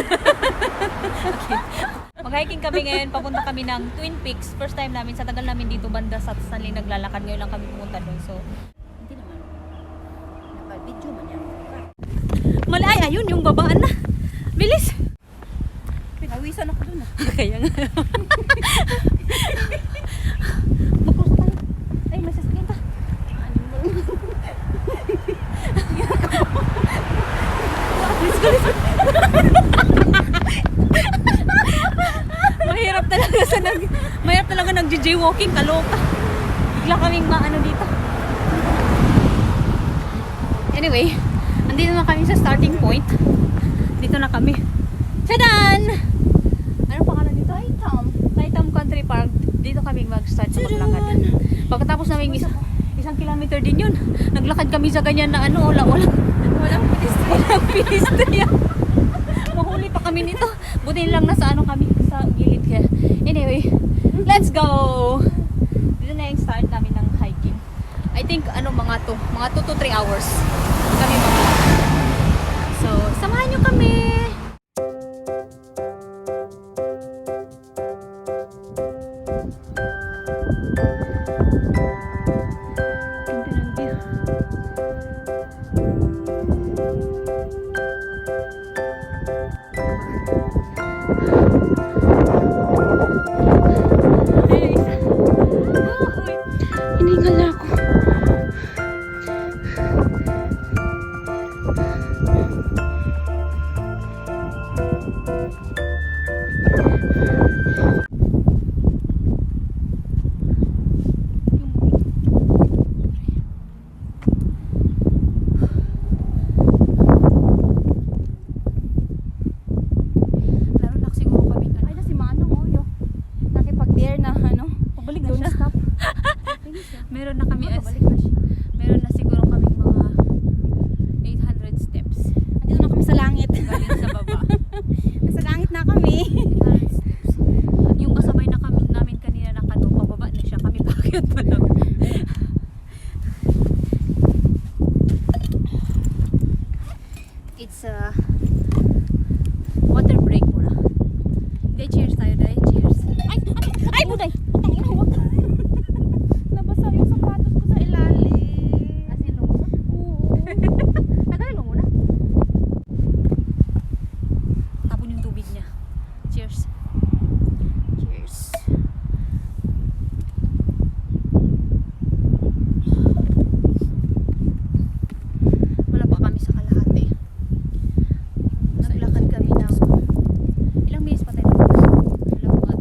Okay. Mag-hiking kami ngayon, papunta kami ng Twin Peaks. First time namin, sa tagal namin dito banda sa Stanley naglalakad. Ngayon lang kami pumunta doon. So, Hindi naman. Naka-video man yan. malay, ayun yung babaan na. Bilis! Pinawisan ako dun ah. Kaya nga. Mag-cross tayo. Ay, may sasakyan ka. Let's go, let's go. Mahirap talaga nag-jaywalking, kaloka. Bigla kaming maano dito. Anyway, andito na kami sa starting point. Dito na kami. Tadan! Anong pangalan dito? Taitam Country Park. Dito kami mag-start sa maglakad. Pagkatapos namin isang kilometer din yun. Naglakad kami sa ganyan na ano, walang pedestrian. Mahuli pa kami nito. Buti lang nasa ano kami sa gilid kaya. Anyway, let's go! Dito na yung start namin ng hiking. I think mga 2 to 3 hours kami maglalakad. So, samahan nyo kami! Ganda ng view. Hinihingal na ako. Meron na kami meron na siguro kaming mga 800 steps. Andito na kami sa langit. Galing sa baba. Nasa langit na kami. 800 steps. Yung kasabay na kami namin kanina na kano, pababa na siya. Kami paakyat pa lang. It's a water break muna. Day, cheers tayo, day. Cheers. Ay, buday! Nabasa yung sapatos ko sa ilalim. Asin mo muna? Oo. Tagalin mo muna. Tapon yung tubig niya. Cheers. Cheers. Wala pa kami sa kalahati. Naglakad kami ng ilang minutes pa tayo naglalakad? Wala mga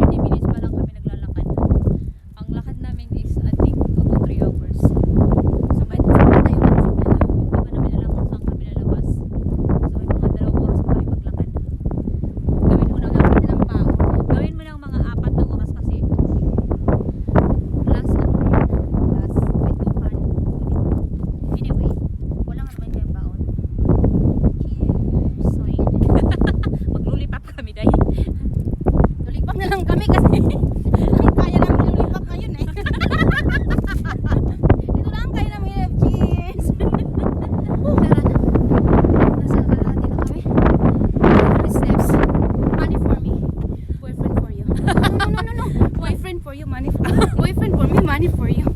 30 minutes pa lang kami naglalakad. Ang lakad namin is I think 2 to 3 hours. Sabay tayo hindi pa namin alam kung saan kami lalabas. So may mga 2 oras pa kami maglakad. Gawin mo ng Gawin mo ng mga 4 na oras kasi last last 21. Anyway, wala nga naman kayong baon. Cheers. Soy. Maglulipap kami dahil. Lulipak na lang kami kasi kaya namin lulipak ngayon eh. Ito lang kaya namin. Cheers. Tara na. Nasa kalahati na kami. 100 steps. Money for me, boyfriend for you. No. Boyfriend for you, money for boyfriend for me, money for you.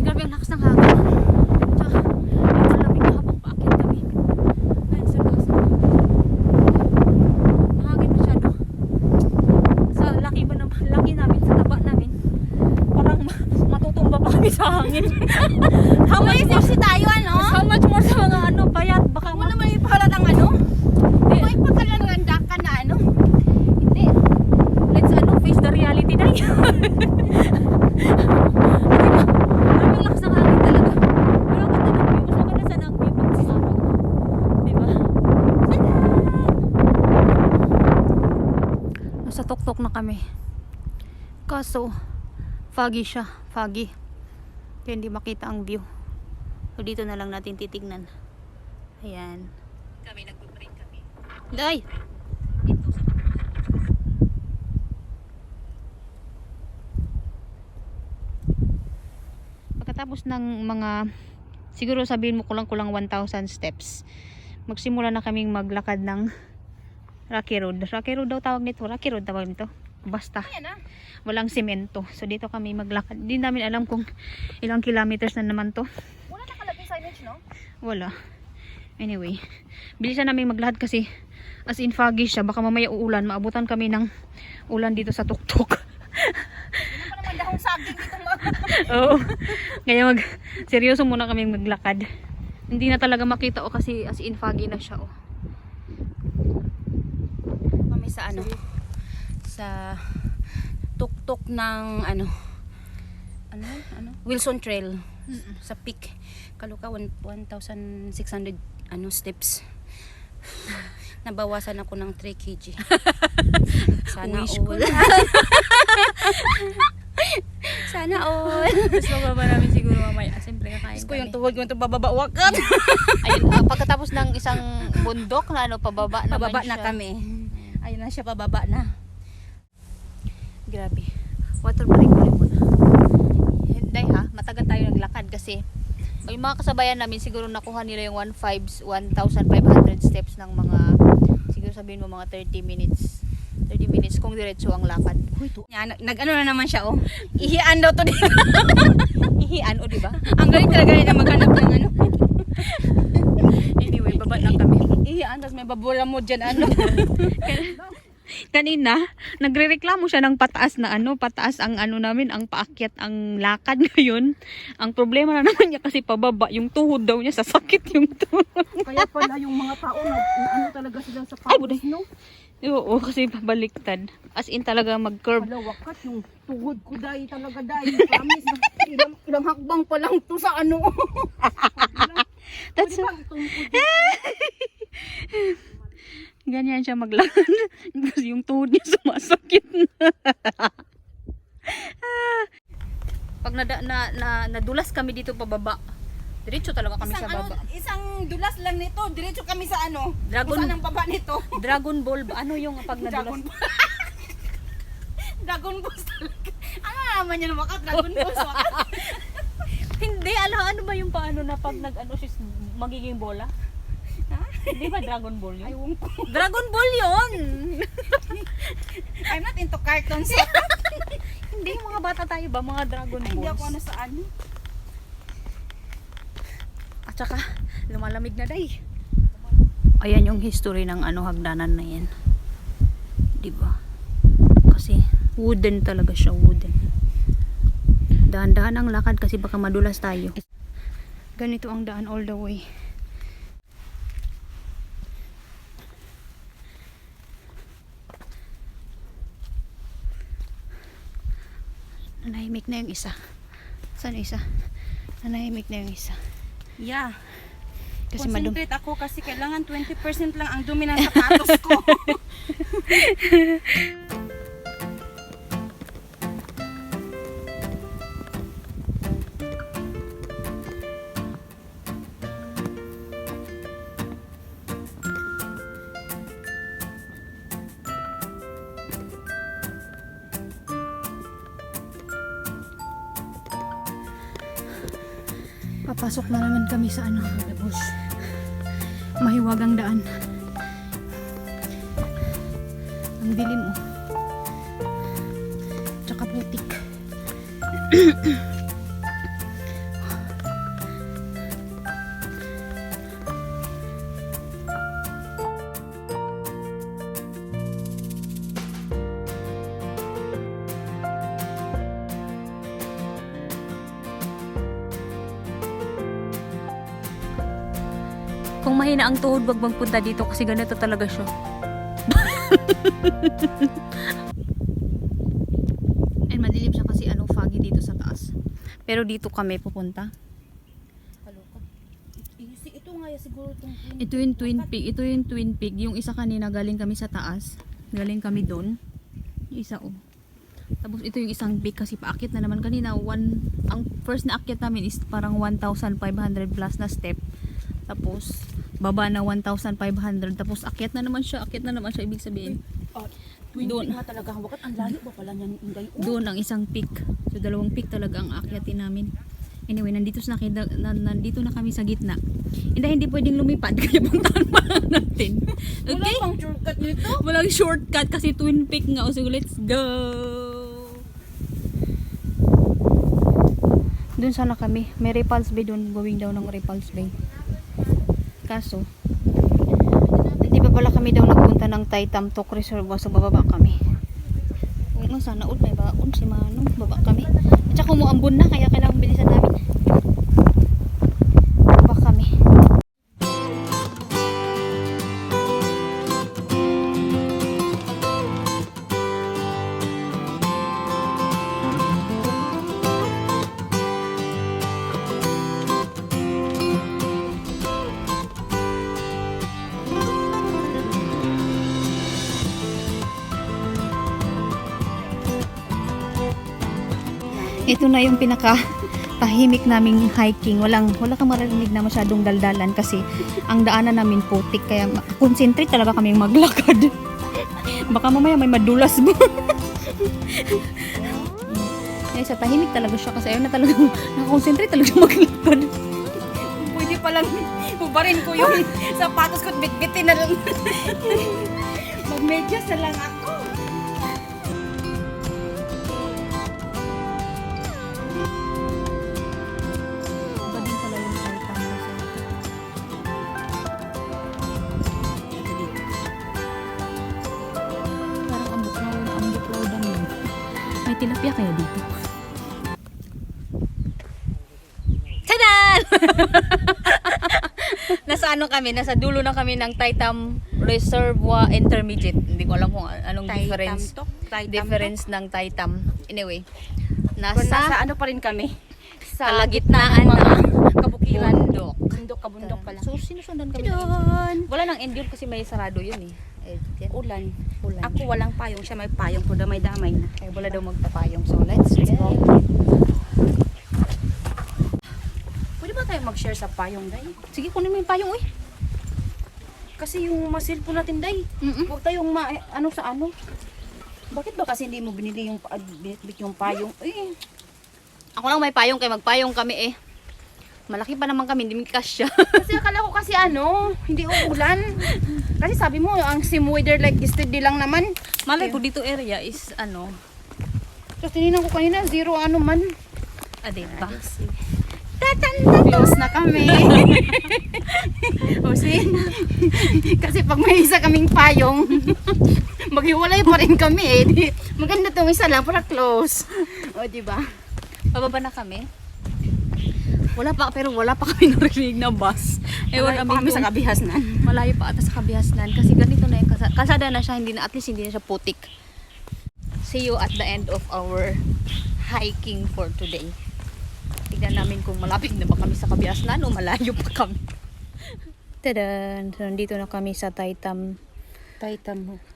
Grabe ang lakas ng hangin. Tsaka, yung malamig na habang paakyat kami. Ayun, sa lakas. Mahangin masyado. Sa laki namin, sa taba namin. Parang matutumba pa kami sa hangin. How much more si tayo ano? How much more sa mga payat? Baka Mo naman ipahalatang ano? Hindi. May pagkalangandakan na ano? Hindi. Let's face the reality na yun. Ang lakas ng hangin talaga. Pero ang ganda ng view. Mas maganda sana ang view pag sa araw. Diba? Nasa tuktok na kami. Kaso, foggy siya. Foggy. Kaya hindi makita ang view. So dito na lang natin titignan. Ayan. Kami nagbe-break kami. Day! Dito sa pagkatapos ng mga siguro sabihin mo kulang-kulang 1,000 steps magsimula na kaming maglakad ng Rocky Road. Rocky Road daw tawag nito. Rocky Road tawag nito. Basta. Ayan na. Walang semento. So dito kami maglakad. Hindi namin alam kung ilang kilometers na naman to. Wala nakalagay signage, no? Wala. Anyway, bilisan namin maglakad kasi as in foggy siya. Baka mamaya uulan. Maabutan kami ng ulan dito sa tuktok. Hindi pa naman dahong saging dito mag... Oo. Kaya seryoso muna kami maglakad. Hindi na talaga makita kasi as in foggy na siya Kami sa ano? Sa tuktok ng ano? Wilson Trail. Sa peak. Kaluka 1,600 steps. Nabawasan ako ng 3 kg. Sana Wish ko all. Sana all. Gusto ko ba namin siguro mamaya. Siyempre kakain Gusto ko yung tuhod ko ito bababa wakat. Ayun, pagkatapos ng isang bundok na pababa naman Pababa siya. na kami. Ayun na siya, pababa na. Grabe. Water break ulit muna. Hindi ha, matagal tayo naglakad kasi yung mga kasabayan namin siguro nakuha nila yung 1,500 steps ng mga, siguro sabihin mo mga 30 minutes. 30 minutes kung diretso ang lakad. Yan, nag-ano na naman siya, oh. Ihian daw to dito. Ihian o diba? Ang galing talaga nila maghanap ng ano. Anyway, baba na kami. Ihian, tapos may babura mo dyan, ano. Kanina, nagrereklamo siya ng pataas na pataas ang namin, ang paakyat, ang lakad ngayon. Ang problema na naman niya kasi pababa, yung tuhod daw niya, sasakit yung tuhod. Kaya pala yung mga tao, ano talaga sila sa Ay, buday. Oo, kasi pabaliktad. As in talaga mag-curve. Wala, wakat yung tuhod ko dahil talaga dahil. Promise, ilang hakbang pa lang to sa ano. That's ganyan siya maglakad. Kasi yung tuhod niya sumasakit na. Pag nadulas kami dito pababa, diretso talaga kami sa baba. Isang dulas lang nito, diretso kami sa ano. Dragon- Kung saan ang baba nito. Dragon Ball, ano yung pag Dragon nadulas? Ball. Dragon Balls talaga. Ano naman yan wakat? Dragon Balls wakat. Hindi, ano ba yung paano na pag magiging bola? Ha? Hindi ba Dragon Ball yun? Ayun ko. Dragon Ball yun! I'm not into cartoons. Hindi, yung mga bata tayo ba? Mga Dragon Ay, hindi Balls. ako ano sa ano. At saka, lumalamig na day. Ayan yung history ng hagdanan na yan. Diba? Kasi, wooden talaga siya, wooden. Dahan-dahan ang lakad kasi baka madulas tayo. Ganito ang daan all the way. Nanahimik na yung isa. Saan yung isa? Nanahimik na yung isa. Yeah. Kasi Concentrate ako kasi kailangan 20% lang ang dumi ng sapatos ko. Papasok na naman kami sa bush. Mahiwagang daan. Ang dilim Tsaka putik. Kung mahina ang tuhod, wag magpunta dito kasi ganito talaga siya. And madilim siya kasi foggy dito sa taas. Pero dito kami pupunta. Kaloko. Ito nga siguro itong Ito yung Twin Peak. Ito yung Twin Peak. Yung isa kanina galing kami sa taas. Galing kami doon. Yung isa Tapos ito yung isang peak kasi paakyat na naman kanina. Ang first na akyat namin is parang 1,500 plus na step. Tapos baba na 1,500. Tapos akyat na naman siya. Ibig sabihin. Twin Doon. Peak nga talaga. Wakat ang layo ba pala niyan, Inday? Doon ang isang peak. So dalawang peak talaga ang akyatin namin. Anyway, nandito na kami sa gitna. Hindi pwedeng lumipad kaya puntahan pa lang natin. Wala Okay? pang shortcut nito. Walang shortcut kasi Twin Peak nga. O sige, let's go! Doon sana kami. May Repulse Bay doon. Going down ng Repulse Bay. Kaso, hindi pa pala kami daw nagpunta ng Taitam Tok Reservoir. So, bababa kami. Kung sana ud may baon si Manong. Baba kami. At saka umuambon na. Kaya kailangan bilisan namin. Baba kami. Ito na yung pinaka tahimik naming hiking. Wala kang maririnig na masyadong daldalan kasi ang daanan namin putik kaya concentrate talaga kaming maglakad. Baka mamaya may madulas mo. Sa tahimik talaga siya kasi ayaw na talaga nakakonsentrate talaga maglakad. Pwede palang ubarin ko yung sapatos ko at bitbitin na lang. Magmedyas na lang ako. Iba din pala yung Taitam Resort. Parang ang buklaw dami. May tilapia kaya dito? Tadan! Nasa ano kami? Nasa dulo na kami ng Taitam Reservoir Intermediate. Hindi ko alam kung anong difference ng Taitam. Anyway, Nasa ano pa rin kami? Sa kalagitnaan gitna ng mga ng kabukiran. bundok. Kabundok pala. So, sinusundan kami. Doon. Wala nang end yun kasi may sarado yun eh. Yan. Ulan. Ulan. Ako walang payong. Siya may payong ko. Damay-damay na. Kaya wala daw magpapayong. So, let's go. Pwede ba tayo mag-share sa payong, Day? Sige, kunin mo yung payong, uy. Kasi yung masilpo natin, Day. Huwag tayong ano sa ano. Bakit ba kasi hindi mo binili yung binitbit yung payong? Eh, Ako lang may payong kaya magpayong kami eh. Malaki pa naman kami, hindi may kasya. kasi akala ko kasi ano, hindi uulan. Kasi sabi mo, ang sim weather like yesterday lang naman. Malay ko dito area is ano, Tapos tininan ko kanina, zero ano man. diba? Close na kami. O see? Kasi pag may isa kaming payong, maghiwalay pa rin kami eh. Maganda itong isa lang para close. O diba? Pababa na kami. Wala pa kami narinig na bus. Malayo pa kami sa Kabihasnan. Malayo pa ata sa Kabihasnan kasi ganito na yung kalsada na siya, at least hindi na siya putik. See you at the end of our hiking for today. Tignan namin kung malapit na ba kami sa Kabihasnan o malayo pa kami. Tadan! So, nandito na kami sa Taitam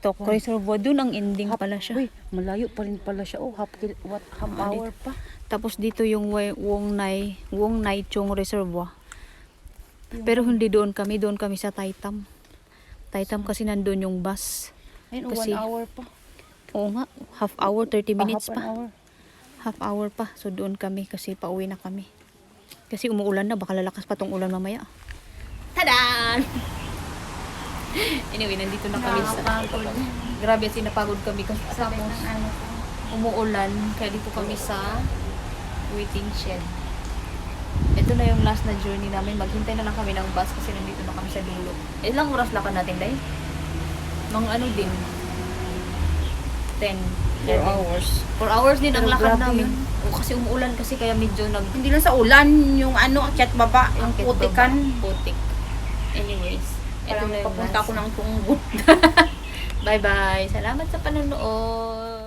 Tok Reservoir. Doon ang ending pala siya. Uy, malayo pa rin pala siya. Oh, half hour pa. Tapos dito yung Wong Nai Chong Reservoir. Pero hindi doon kami sa Taitam. Taitam kasi nandun yung bus. Ayun, Kasi- 1 hour pa. Oo nga, half hour, 30 minutes Half an pa. hour. Half hour pa. So doon kami kasi pauwi na kami. Kasi umuulan na, baka lalakas pa tong ulan mamaya. Tadan! Anyway, nandito na kami sa... Grabe, sinapagod kami kasi tapos umuulan. Kaya dito kami sa waiting shed. Ito na yung last na journey namin. Maghintay na lang kami ng bus kasi nandito na kami sa dulo. Ilang oras lakad natin, Day? Mga ano din? 10. 4 hours. 4 hours din ang Pero lakad grabe namin. yun. O, kasi umuulan kasi kaya medyo Hindi lang sa ulan, yung ano, akyat baba, yung Angkit putikan. baba, putik. Anyways, ito Parang na yung papunta last. ko ng tunggo. Bye-bye. Salamat sa panonood.